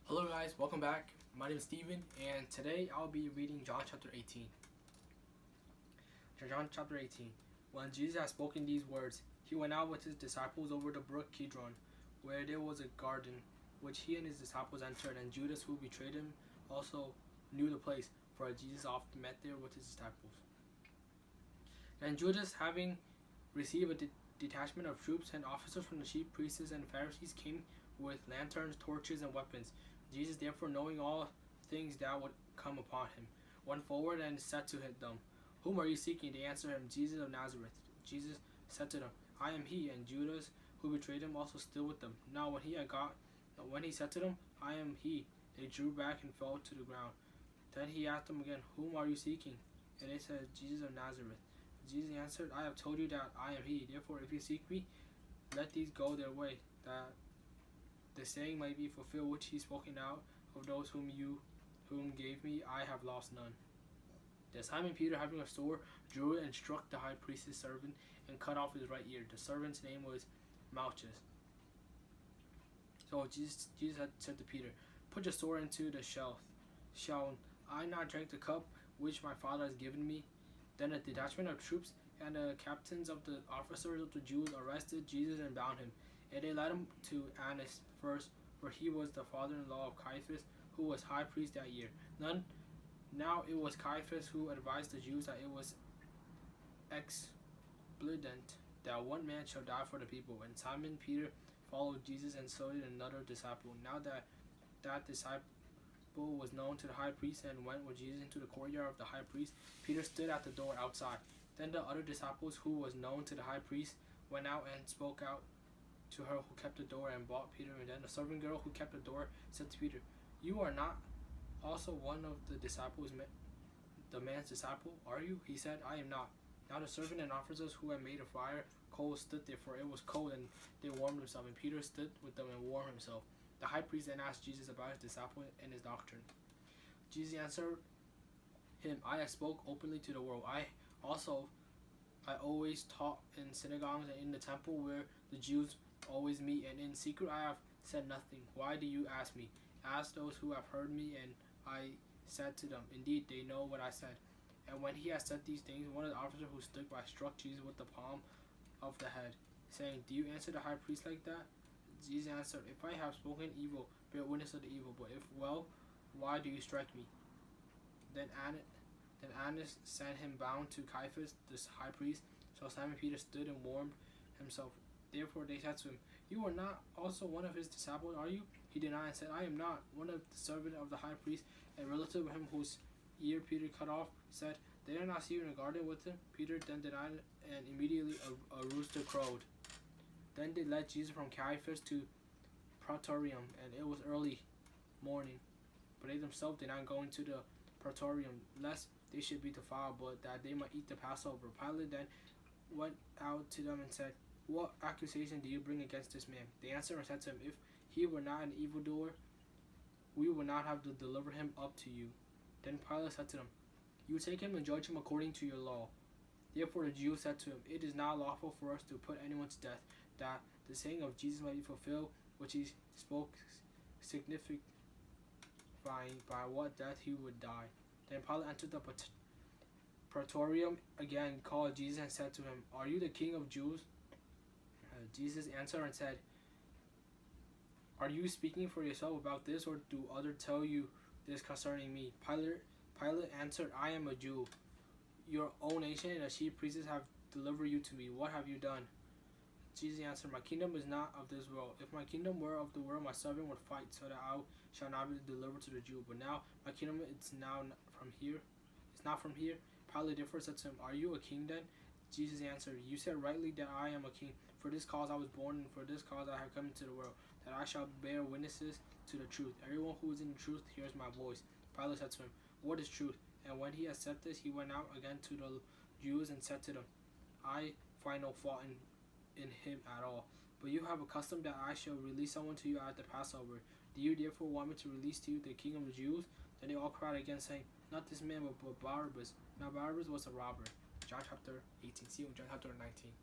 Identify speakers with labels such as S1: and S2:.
S1: Hello guys, welcome back. My name is Steven, and today I'll be reading John chapter 18. John chapter 18. When Jesus had spoken these words, he went out with his disciples over the brook Cedron, where there was a garden, which he and his disciples entered, and Judas, who betrayed him, also knew the place, for Jesus often met there with his disciples. And Judas, having received a detachment of troops and officers from the chief priests and Pharisees, came with lanterns, torches, and weapons. Jesus, therefore, knowing all things that would come upon him, went forward and said to them, "Whom are you seeking?" They answered him, "Jesus of Nazareth." Jesus said to them, "I am he." And Judas, who betrayed him, also stood with them. Now when he said to them, "I am he," they drew back and fell to the ground. Then he asked them again, "Whom are you seeking?" And they said, "Jesus of Nazareth." Jesus answered, "I have told you that I am he. Therefore, if you seek me, let these go their way, that the saying may be fulfilled which he spoken out of those whom gave me, I have lost none." Then Simon Peter, having a sword, drew it and struck the high priest's servant and cut off his right ear. The servant's name was Malchus. So Jesus said to Peter, "Put your sword into the sheath. Shall I not drink the cup which my Father has given me?" Then a detachment of troops and the captains of the officers of the Jews arrested Jesus and bound him. And they led him to Annas first, for he was the father-in-law of Caiaphas, who was high priest that year. Now it was Caiaphas who advised the Jews that it was expedient that one man shall die for the people. And Simon Peter followed Jesus, and so did another disciple. Now that disciple was known to the high priest and went with Jesus into the courtyard of the high priest. Peter stood at the door outside. Then the other disciples, who was known to the high priest, went out and spoke out to her who kept the door and bought Peter. And then the servant girl who kept the door said to Peter, "You are not also one of the disciples, the man's disciple, are you?" He said, "I am not." Now the servant and officers who had made a fire coals stood there, for it was cold, and they warmed themselves. And Peter stood with them and warmed himself. The high priest then asked Jesus about his disciple and his doctrine. Jesus answered him, "I have spoke openly to the world. I always taught in synagogues and in the temple where the Jews always meet, and in secret I have said nothing. Why do you ask me? Ask those who have heard me." And I said to them, "Indeed, they know what I said." And when he had said these things, one of the officers who stood by struck Jesus with the palm of the head, saying, "Do you answer the high priest like that?" Jesus answered, "If I have spoken evil, bear witness of the evil. But if well, why do you strike me?" Then Annas sent him bound to Caiaphas, the high priest. So Simon Peter stood and warmed himself. Therefore they said to him, "You are not also one of his disciples, are you?" He denied and said, "I am not." One of the servants of the high priest, a relative of him whose ear Peter cut off, said, "Did I not see you in the garden with him?" Peter then denied, and immediately a rooster crowed. Then they led Jesus from Caiaphas to Praetorium, and it was early morning. But they themselves did not go into the Praetorium, lest they should be defiled, but that they might eat the Passover. Pilate then went out to them and said, "What accusation do you bring against this man?" They answered and said to him, "If he were not an evildoer, we would not have to deliver him up to you." Then Pilate said to them, "You take him and judge him according to your law." Therefore the Jews said to him, "It is not lawful for us to put anyone to death, that the saying of Jesus might be fulfilled, which he spoke, signifying by what death he would die." Then Pilate entered the Praetorium again, called Jesus, and said to him, "Are you the king of Jews?" Jesus answered and said, "Are you speaking for yourself about this, or do others tell you this concerning me?" Pilate answered, "I am a Jew. Your own nation and the chief priests have delivered you to me. What have you done?" Jesus answered, "My kingdom is not of this world. If my kingdom were of the world, my servant would fight, so that I shall not be delivered to the Jew. But now my kingdom is not from here. Pilate therefore said to him, "Are you a king then?" Jesus answered, "You said rightly that I am a king. For this cause I was born, and for this cause I have come into the world, that I shall bear witnesses to the truth. Everyone who is in the truth hears my voice." Pilate said to him, "What is truth?" And when he had said this, he went out again to the Jews and said to them, "I find no fault in him at all. But you have a custom that I shall release someone to you at the Passover. Do you therefore want me to release to you the king of the Jews?" Then they all cried again, saying, "Not this man, but Barabbas." Now Barabbas was a robber. John chapter 18. See you in John chapter 19.